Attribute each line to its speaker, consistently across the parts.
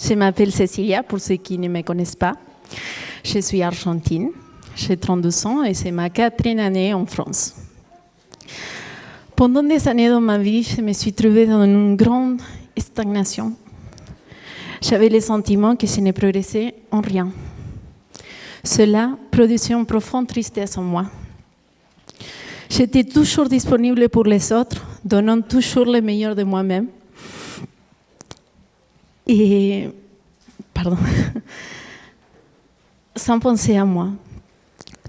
Speaker 1: Je m'appelle Cecilia, pour ceux qui ne me connaissent pas. Je suis argentine, j'ai 32 ans et c'est ma 4e année en France. Pendant des années dans ma vie, je me suis trouvée dans une grande stagnation. J'avais le sentiment que je ne progressais en rien. Cela produisait une profonde tristesse en moi. J'étais toujours disponible pour les autres, donnant toujours le meilleur de moi-même. Et, sans penser à moi.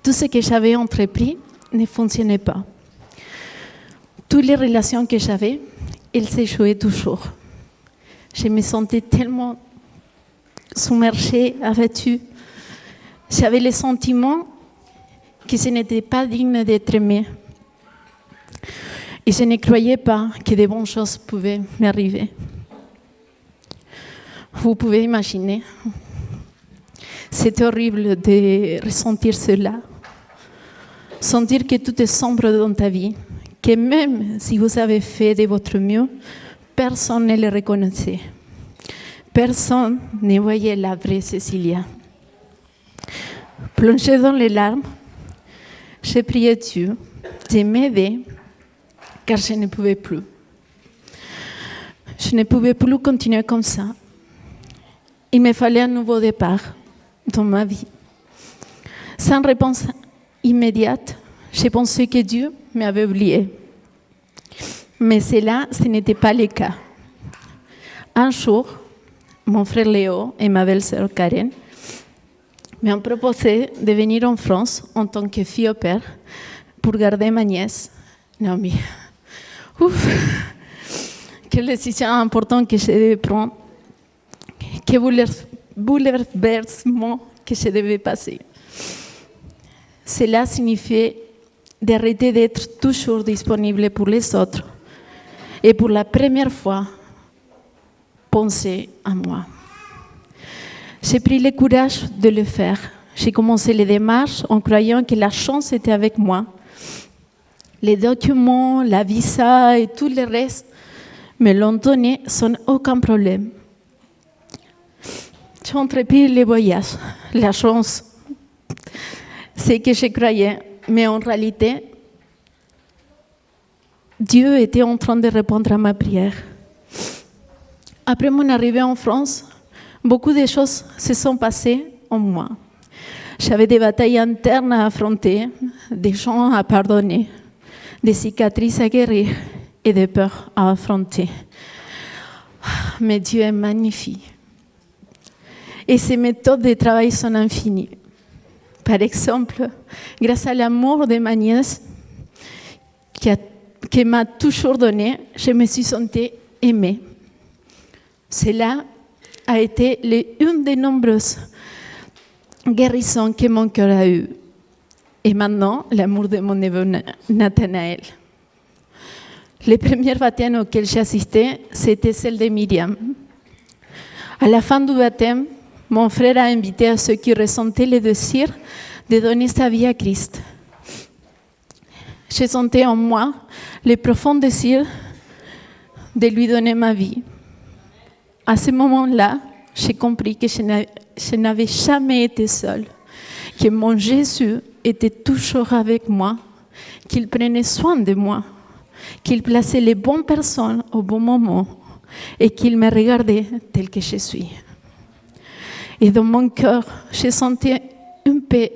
Speaker 1: Tout ce que j'avais entrepris ne fonctionnait pas. Toutes les relations que j'avais, elles s'échouaient toujours. Je me sentais tellement submergée, abattue. J'avais le sentiment que je n'étais pas digne d'être aimée. Et je ne croyais pas que de bonnes choses pouvaient m'arriver. Vous pouvez imaginer. C'est horrible de ressentir cela. Sentir que tout est sombre dans ta vie, que même si vous avez fait de votre mieux, personne ne le reconnaissait. Personne ne voyait la vraie Cecilia. Plongée dans les larmes, j'ai prié Dieu de m'aider car je ne pouvais plus. Je ne pouvais plus continuer comme ça. Il me fallait un nouveau départ dans ma vie. Sans réponse immédiate, j'ai pensé que Dieu m'avait oublié. Mais cela, ce n'était pas le cas. Un jour, mon frère Léo et ma belle-sœur Karen m'ont proposé de venir en France en tant que fille au père pour garder ma nièce, Naomi. Ouf, quelle décision importante que je devais prendre, quel bouleversement que je devais passer. Cela signifiait d'arrêter d'être toujours disponible pour les autres et pour la première fois, penser à moi. J'ai pris le courage de le faire. J'ai commencé les démarches en croyant que la chance était avec moi. Les documents, la visa et tout le reste me l'ont donné sans aucun problème. J'ai entrepris le voyage, la chance, c'est que je croyais, mais en réalité, Dieu était en train de répondre à ma prière. Après mon arrivée en France, beaucoup de choses se sont passées en moi. J'avais des batailles internes à affronter, des gens à pardonner, des cicatrices à guérir et des peurs à affronter. Mais Dieu est magnifique. Et ses méthodes de travail sont infinies. Par exemple, grâce à l'amour de ma nièce, qui m'a toujours donné, je me suis sentie aimée. Cela a été une des nombreuses guérisons que mon cœur a eues. Et maintenant, l'amour de mon neveu Nathanaël. Les premiers baptêmes auxquels j'ai assisté, c'était celle de Myriam. À la fin du baptême, mon frère a invité à ceux qui ressentaient le désir de donner sa vie à Christ. J'ai senti en moi le profond désir de lui donner ma vie. À ce moment-là, j'ai compris que je n'avais jamais été seule, que mon Jésus était toujours avec moi, qu'il prenait soin de moi, qu'il plaçait les bonnes personnes au bon moment et qu'il me regardait tel que je suis. Et dans mon cœur, j'ai senti une paix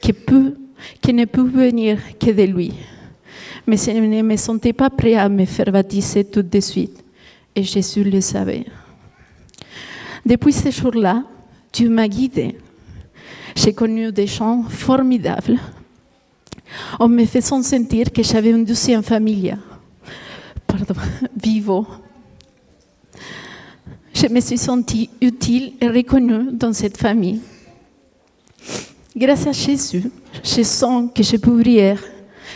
Speaker 1: qui ne peut venir que de lui. Mais je ne me sentais pas prêt à me faire baptiser tout de suite. Et Jésus le savait. Depuis ce jour-là, Dieu m'a guidée. J'ai connu des gens formidables en me faisant sentir que j'avais une deuxième famille. Vivant. Je me suis sentie utile et reconnue dans cette famille. Grâce à Jésus, je sens que je peux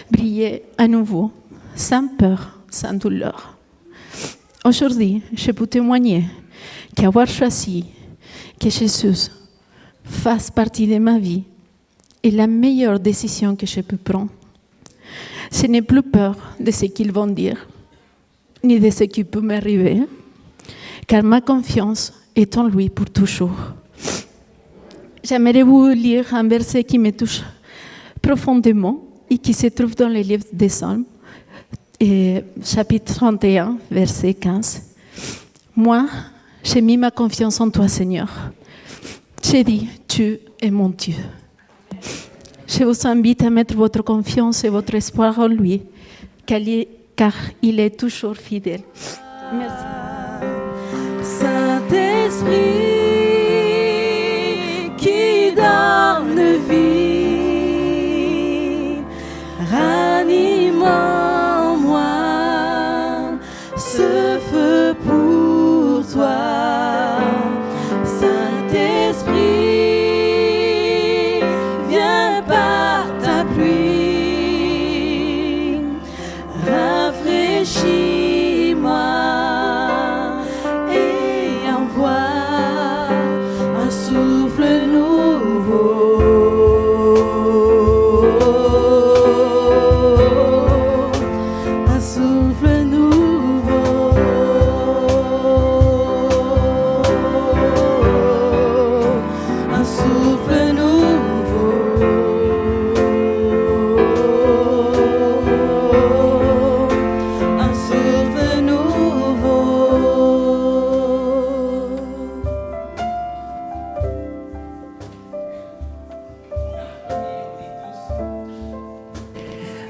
Speaker 1: briller à nouveau, sans peur, sans douleur. Aujourd'hui, je peux témoigner qu'avoir choisi que Jésus fasse partie de ma vie est la meilleure décision que je peux prendre. Je n'ai plus peur de ce qu'ils vont dire, ni de ce qui peut m'arriver, car ma confiance est en lui pour toujours. J'aimerais vous lire un verset qui me touche profondément et qui se trouve dans le livre des Psaumes, chapitre 31, verset 15. Moi, j'ai mis ma confiance en toi, Seigneur. J'ai dit, tu es mon Dieu. Je vous invite à mettre votre confiance et votre espoir en lui, car il est toujours fidèle. Merci.
Speaker 2: Saint-Esprit qui donne vie, ranime en moi ce feu pour toi. Saint-Esprit, viens par ta pluie, rafraîchis-moi et envoie un souffle nouveau. Un souffle nouveau. Un souffle nouveau. Un souffle nouveau.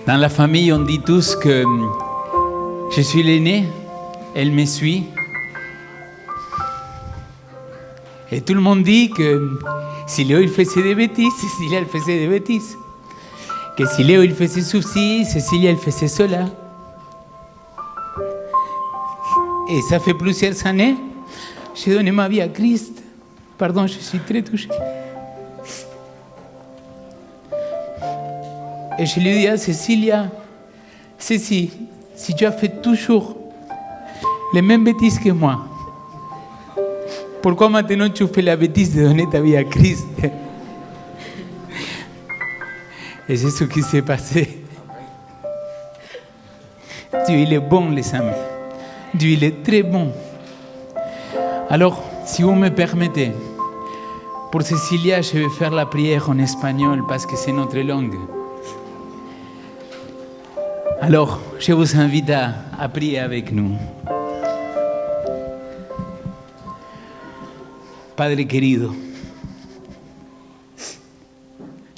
Speaker 3: Dans la famille, on dit tous que je suis l'aîné, elle me suit. Et tout le monde dit que si Léo il faisait des bêtises, Cécilia elle faisait des bêtises. Que si Léo il faisait ceci, Cécilia elle faisait cela. Et ça fait plusieurs années, j'ai donné ma vie à Christ. Pardon, je suis très touché. Et je lui dis à Cécilia, Cécile, si tu as fait toujours les mêmes bêtises que moi, pourquoi maintenant tu fais la bêtise de donner ta vie à Christ? Et c'est ce qui s'est passé. Dieu, il est bon, les amis. Dieu, il est très bon. Alors, si vous me permettez, pour Cécilia, je vais faire la prière en espagnol parce que c'est notre langue. Alors, je vous invite à prier avec nous. Padre querido,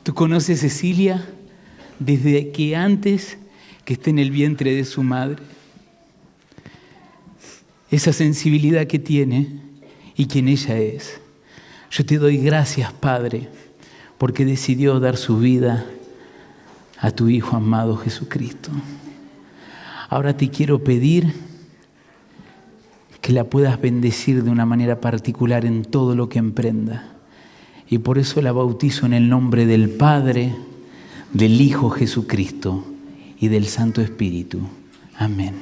Speaker 3: tú conoces a Cecilia desde que antes que esté en el vientre de su madre. Esa sensibilidad que tiene y quien ella es. Yo te doy gracias, Padre, porque decidió dar su vida a tu Hijo amado Jesucristo. Ahora te quiero pedir que la puedas bendecir de una manera particular en todo lo que emprenda. Y por eso la bautizo en el nombre del Padre, del Hijo Jesucristo y del Santo Espíritu. Amén.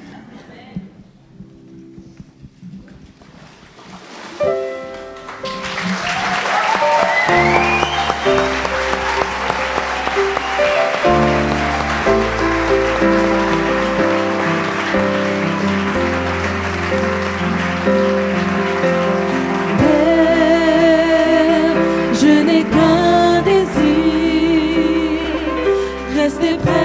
Speaker 2: Je n'ai qu'un désir, rester près